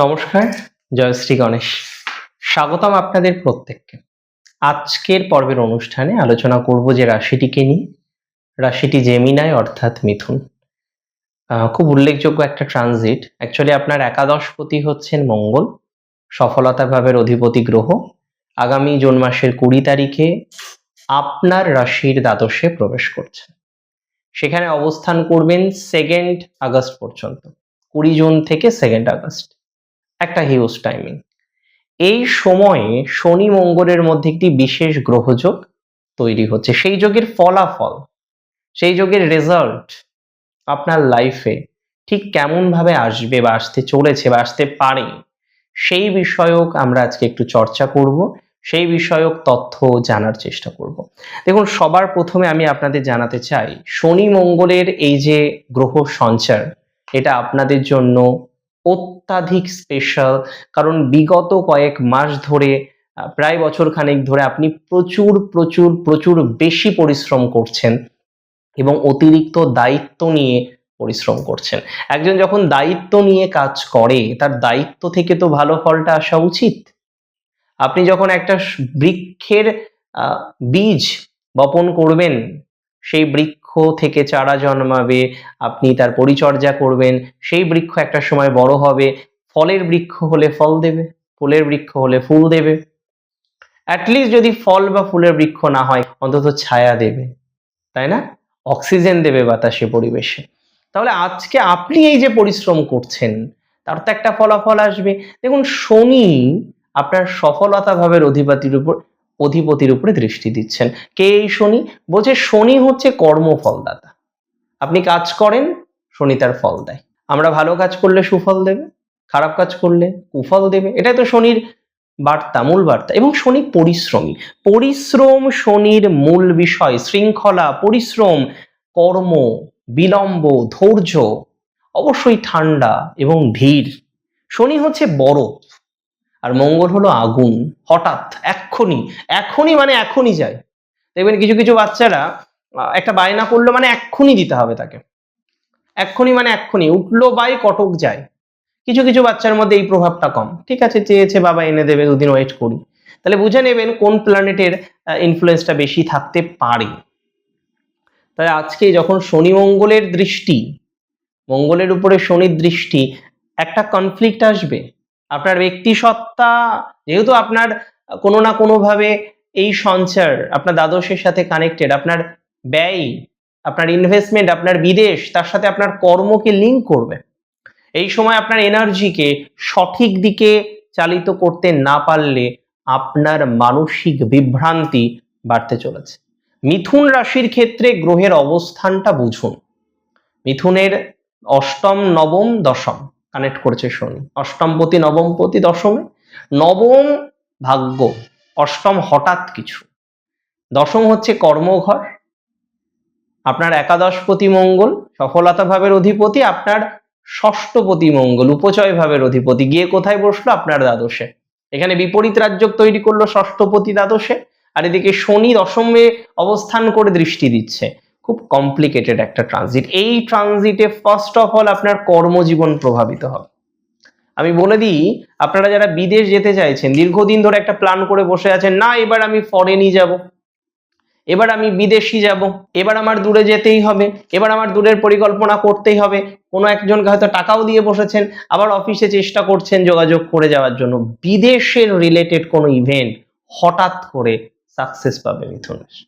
নমস্কার, জয় শ্রী গণেশ। স্বাগতম আপনাদের প্রত্যেককে। আজকের পর্বের অনুষ্ঠানে আলোচনা করব যে রাশিটিকে নিয়ে। রাশিটি জেমিনাই অর্থাৎ মিথুন। খুব উল্লেখযোগ্য একটা ট্রানজিট। অ্যাকচুয়ালি আপনার একাদশপতি হচ্ছেন মঙ্গল, সফলতা ভাবের অধিপতি গ্রহ। আগামী জুন মাসের 20 তারিখে আপনার রাশির দ্বাদশে প্রবেশ করছেন। সেখানে অবস্থান করবেন 2 আগস্ট পর্যন্ত। 20 জুন থেকে 2 আগস্ট, একটা হিউজ টাইমিং। এই সময়ে শনি মঙ্গলের মধ্যে একটি বিশেষ গ্রহযোগ তৈরি হচ্ছে। সেই যোগের ফলাফল, সেই যোগের রেজাল্ট আপনার লাইফে ঠিক কেমন ভাবে আসবে বা আসতে চলেছে বা আসতে পারে, সেই বিষয়ক আমরা আজকে একটু চর্চা করব, সেই বিষয়ক তথ্য জানার চেষ্টা করব। দেখুন, সবার প্রথমে আমি আপনাদের জানাতে চাই, শনি মঙ্গলের এই যে গ্রহ সঞ্চার, এটা আপনাদের জন্য অত্যাধিক স্পেশাল। কারণ বিগত কয়েক মাস ধরে, প্রায় বছর খানেক ধরে আপনি প্রচুর প্রচুর প্রচুর বেশি পরিশ্রম করছেন এবং অতিরিক্ত দায়িত্ব নিয়ে পরিশ্রম করছেন। একজন যখন দায়িত্ব নিয়ে কাজ করে, তার দায়িত্ব থেকে তো ভালো ফলটা আসা উচিত। আপনি যখন একটা বৃক্ষের বীজ বপন করবেন, সেই বৃক্ষ থেকে চারা জন্মাবে, আপনি তার পরিচর্যা করবেন, সেই বৃক্ষ একটা সময় বড় হবে, ফলের বৃক্ষ হলে ফল দেবে, ফুলের বৃক্ষ হলে ফুল দেবে। অ্যাটলিস্ট যদি ফল বা ফুলের বৃক্ষ না হয়, অন্তত ছায়া দেবে, তাই না? অক্সিজেন দেবে বাতাসে, পরিবেশে। তাহলে আজকে আপনি এই যে পরিশ্রম করছেন, তার তো একটা ফলাফল আসবে। দেখুন, শনি আপনার সফলতা ভাবের অধিপতির উপরে দৃষ্টি দিচ্ছেন। কে এই শনি? বলছে শনি হচ্ছে কর্মফলদাতা। আপনি কাজ করেন, শনি তার ফল দেয়। আমরা ভালো কাজ করলে সুফল দেবে, খারাপ কাজ করলে কুফল দেবে। এটাই তো শনির বার্তা, মূল বার্তা। এবং শনি পরিশ্রমী। পরিশ্রম শনির মূল বিষয়। শৃঙ্খলা, পরিশ্রম, কর্ম, বিলম্ব, ধৈর্য, অবশ্যই ঠান্ডা এবং ধীর। শনি হচ্ছে বরফ আর মঙ্গল হলো আগুন। হঠাৎ, এক্ষুনি, এখনই মানে এখনই যায়। দেখবেন কিছু কিছু বাচ্চারা একটা বায়না করলো মানে এক্ষুনি দিতে হবে তাকে। এক্ষুনি মানে এক্ষুনি, উঠলো বাই কটক যায়। কিছু কিছু বাচ্চার মধ্যে এই প্রভাবটা কম। ঠিক আছে, চেয়েছে বাবা এনে দেবে, দুদিন ওয়েট করি। তাহলে বুঝে নেবেন কোন প্ল্যানেটের ইনফ্লুয়েন্সটা বেশি থাকতে পারে। তাই আজকে যখন শনি মঙ্গলের দৃষ্টি, মঙ্গলের উপরে শনির দৃষ্টি, একটা কনফ্লিক্ট আসবে। আপনার ব্যক্তি সত্তা, যেহেতু আপনার কোনো না কোনো ভাবে এই সঞ্চার আপনার দ্বাদশের সাথে কানেক্টেড, আপনার ব্যয়, আপনার ইনভেস্টমেন্ট, আপনার বিদেশ, তার সাথে আপনার কর্মকে লিঙ্ক করবে। এই সময় আপনার এনার্জিকে সঠিক দিকে চালিত করতে না পারলে আপনার মানসিক বিভ্রান্তি বাড়তে চলেছে। মিথুন রাশির ক্ষেত্রে গ্রহের অবস্থানটা বুঝুন। মিথুনের অষ্টম, নবম, দশম কানেক্ট করেছে শনি। অষ্টমপতি, নবমপতি দশমে। নবম ভাগ্য, অষ্টম হঠাৎ কিছু, দশম হচ্ছে কর্মঘর। আপনার একাদশপতি মঙ্গল সফলতা ভাবের অধিপতি, আপনার ষষ্ঠপতি মঙ্গল উপচয় ভাবের অধিপতি গিয়ে কোথায় বসলো? আপনার দ্বাদশে। এখানে বিপরীত রাজ্যক তৈরি করলো ষষ্ঠপতি দ্বাদশে, আর এদিকে শনি দশমে অবস্থান করে দৃষ্টি দিচ্ছে। খুব কমপ্লিকেটেড একটা ট্রানজিট। এই ট্রানজিটে ফার্স্ট অফ অল আপনার কর্মজীবন প্রভাবিত হবে। আমি বলে দিই, আপনারা যারা বিদেশ যেতে চাইছেন, দীর্ঘদিন ধরে একটা প্ল্যান করে বসে আছেন, না এবার আমি ফরেনই যাব, এবার আমি বিদেশি যাব, এবার আমার দূরে যেতেই হবে, এবার আমার দূরের পরিকল্পনা করতেই হবে। কোনো একজনকে হয়তো টাকাও দিয়ে বসেছেন, আবার অফিসে চেষ্টা করছেন যোগাযোগ করে যাওয়ার জন্য। বিদেশের রিলেটেড কোনো ইভেন্ট হঠাৎ করে সাকসেস পাবে মিথুন রাশি।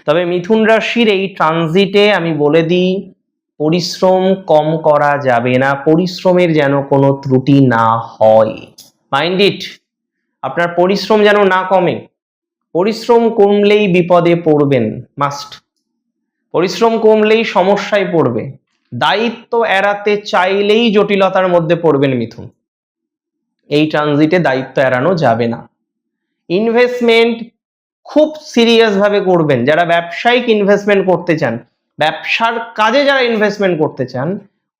তবে মিথুন রাশির এই ট্রানজিটে আমি বলে দিই, পরিশ্রম কম করা যাবে না, পরিশ্রমের যেন কোনো ত্রুটি না হয়। মাইন্ড ইট, আপনার পরিশ্রম যেন না কমে। পরিশ্রম কমলেই বিপদে পড়বেন, মাস্ট। পরিশ্রম কমলেই সমস্যায় পড়বে। দায়িত্ব এড়াতে চাইলেই জটিলতার মধ্যে পড়বেন মিথুন। এই ট্রানজিটে দায়িত্ব এড়ানো যাবে না। ইনভেস্টমেন্ট খুব সিরিয়াস ভাবে করবেন। যারা ব্যবসায়িক ইনভেস্টমেন্ট করতে চান, ব্যবসার কাজে যারা ইনভেস্টমেন্ট করতে চান,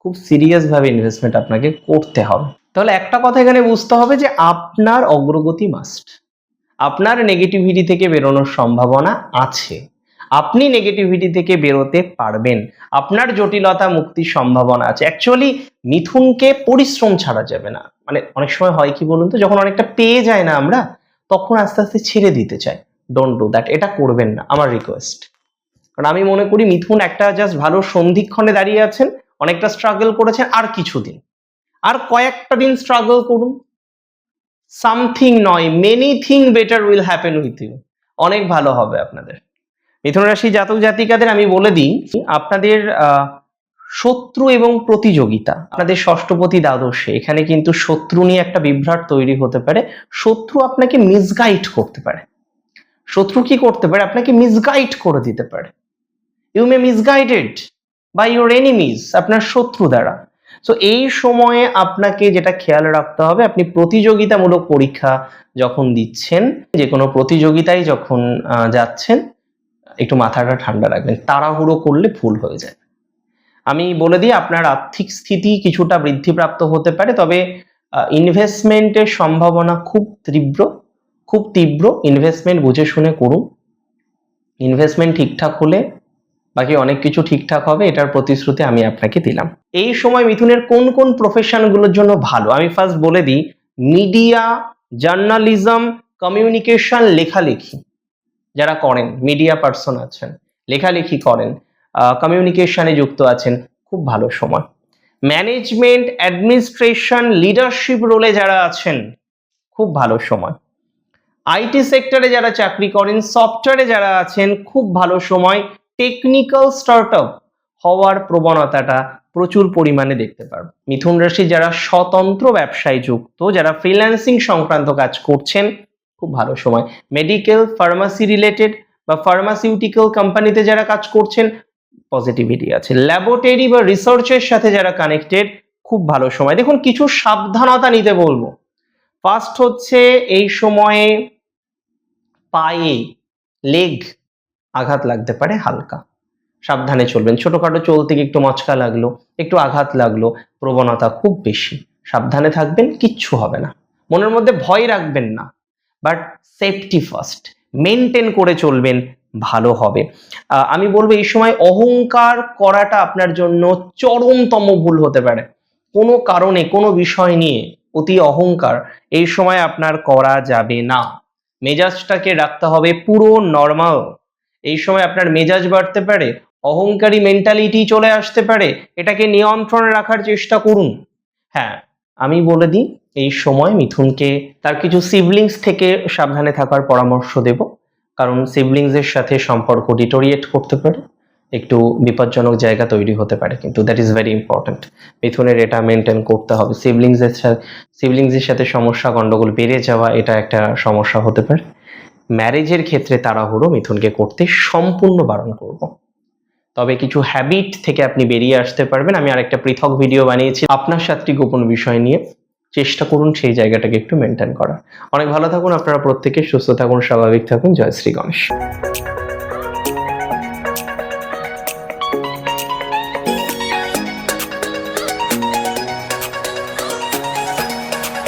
খুব সিরিয়াস ভাবে ইনভেস্টমেন্ট আপনাকে করতে হবে। তাহলে একটা কথা এখানে বুঝতে হবে যে আপনার অগ্রগতি মাস্ট। আপনার নেগেটিভিটি থেকে বেরোনোর সম্ভাবনা আছে, আপনি নেগেটিভিটি থেকে বেরোতে পারবেন, আপনার জটিলতা মুক্তির সম্ভাবনা আছে। অ্যাকচুয়ালি মিথুনকে পরিশ্রম ছাড়া যাবে না। মানে অনেক সময় হয় কি বলুন তো, যখন অনেকটা পেয়ে যায় না আমরা, তখন আস্তে আস্তে ছেড়ে দিতে চাই। ডোন্ট ডু দ্যাট, এটা করবেন না, আমার রিকোয়েস্ট। কারণ আমি মনে করি মিথুন একটা জাস্ট ভালো সন্ধিক্ষণে দাঁড়িয়ে আছেন, অনেকটা স্ট্রাগল করেছেন, আর কিছুদিন, আর কয়েকটা দিন স্ট্রাগল করুন। সামথিং নয়, many thing better will happen with you. অনেক ভালো হবে আপনাদের। মিথুন রাশি জাতক জাতিকাদের আমি বলে দিই, আপনাদের শত্রু এবং প্রতিযোগিতা, আপনাদের ষষ্ঠপতি দ্বাদশে, এখানে কিন্তু শত্রু নিয়ে একটা বিভ্রাট তৈরি হতে পারে। শত্রু আপনাকে মিসগাইড করতে পারে। শত্রু কি করতে পারে? আপনাকে মিসগাইড করে দিতে পারে। You may misguided by your enemies, আপনার শত্রু দ্বারা। সো এই সময়ে আপনাকে যেটা খেয়াল রাখতে হবে, আপনি প্রতিযোগিতামূলক পরীক্ষা যখন দিচ্ছেন, যে কোনো প্রতিযোগিতায় যখন যাচ্ছেন, একটু মাথাটা ঠান্ডা রাখবেন। তাড়াহুড়ো করলে ভুল হয়ে যায়। আমি বলে দিই, আপনার আর্থিক স্থিতি কিছুটা বৃদ্ধিপ্রাপ্ত হতে পারে, তবে ইনভেস্টমেন্টের সম্ভাবনা খুব তীব্র। ইনভেস্টমেন্ট বুঝে শুনে করুন। ইনভেস্টমেন্ট ঠিকঠাক হলে বাকি অনেক কিছু ঠিকঠাক হবে, এটার প্রতিশ্রুতি আমি আপনাকে দিলাম। এই সময় মিথুনের কোন কোন প্রফেশনগুলোর জন্য ভালো, আমি ফার্স্ট বলে দিই। মিডিয়া, জার্নালিজম, কমিউনিকেশন, লেখালেখি যারা করেন, মিডিয়া পার্সন আছেন, লেখালেখি করেন, কমিউনিকেশনে যুক্ত আছেন, খুব ভালো সময়। ম্যানেজমেন্ট, অ্যাডমিনিস্ট্রেশন, লিডারশিপ রোলে যারা আছেন, খুব ভালো সময়। আইটি সেক্টরে যারা চাকরি করেন, সফটওয়্যারে যারা আছেন, খুব ভালো সময়। টেকনিক্যাল স্টার্টআপ হওয়ার প্রবণতাটা প্রচুর পরিমাণে দেখতে পারবো। মিথুন রাশি যারা স্বতন্ত্র ব্যবসায় যুক্ত, যারা ফ্রিল্যান্সিং সংক্রান্ত কাজ করছেন, খুব ভালো সময়। মেডিকেল, ফার্মাসি রিলেটেড বা ফার্মাসিউটিক্যাল কোম্পানিতে যারা কাজ করছেন, পজিটিভিটি আছে। ল্যাবরেটরি বা রিসার্চের সাথে যারা কানেক্টেড, খুব ভালো সময়। দেখুন, কিছু সাবধানতা নিতে বলবো। ফার্স্ট হচ্ছে, এই সময়ে পায়ে, লেগ আঘাত লাগতে পারে, হালকা সাবধানে চলবেন। ছোটখাটো চলতে গিয়ে একটু মচকা লাগলো, একটু আঘাত লাগলো, প্রবণতা খুব বেশি, সাবধানে থাকবেন, কিচ্ছু হবে না। মনের মধ্যে ভয় রাখবেন না, বাট সেফটি ফার্স্ট, মেনটেন করে চলবেন, ভালো হবে। আমি বলবো এই সময় অহংকার করাটা আপনার জন্য চরমতম ভুল হতে পারে। কোনো কারণে, কোনো বিষয় নিয়ে অতি অহংকার এই সময় আপনার করা যাবে না। মেজাজটাকে রাখতে হবে পুরো নর্মাল। এই সময় আপনার মেজাজ বাড়তে পারে, অহংকারী মেন্টালিটি চলে আসতে পারে, এটাকে নিয়ন্ত্রণে রাখার চেষ্টা করুন। হ্যাঁ, আমি বলে দিই, এই সময় মিথুনকে তার কিছু সিবলিংস থেকে সাবধানে থাকার পরামর্শ দেব, কারণ সিবলিংস এর সাথে সম্পর্ক ডিটোরিয়েট করতে পারে, একটু বিপজ্জনক জায়গা তৈরি হতে পারে, কিন্তু দ্যাট ইজ ভেরি ইম্পর্টেন্ট। মিথুনের এটা মেনটেন করতে হবে। সিবলিংস এর সাথে সমস্যা, গন্ডগোল বেড়ে যাওয়া, এটা একটা সমস্যা হতে পারে। ম্যারেজের ক্ষেত্রে তাড়াহুড়ো মিথুনকে করতে সম্পূর্ণ বারণ করব। তবে কিছু হ্যাবিট থেকে আপনি বেরিয়ে আসতে পারবেন। আমি আরেকটা পৃথক ভিডিও বানিয়েছি আপনার 7টি গোপন বিষয় নিয়ে, চেষ্টা করুন সেই জায়গাটাকে একটু মেনটেন করার। অনেক ভালো থাকুন আপনারা প্রত্যেকে, সুস্থ থাকুন, স্বাভাবিক থাকুন। জয় শ্রী গণেশ।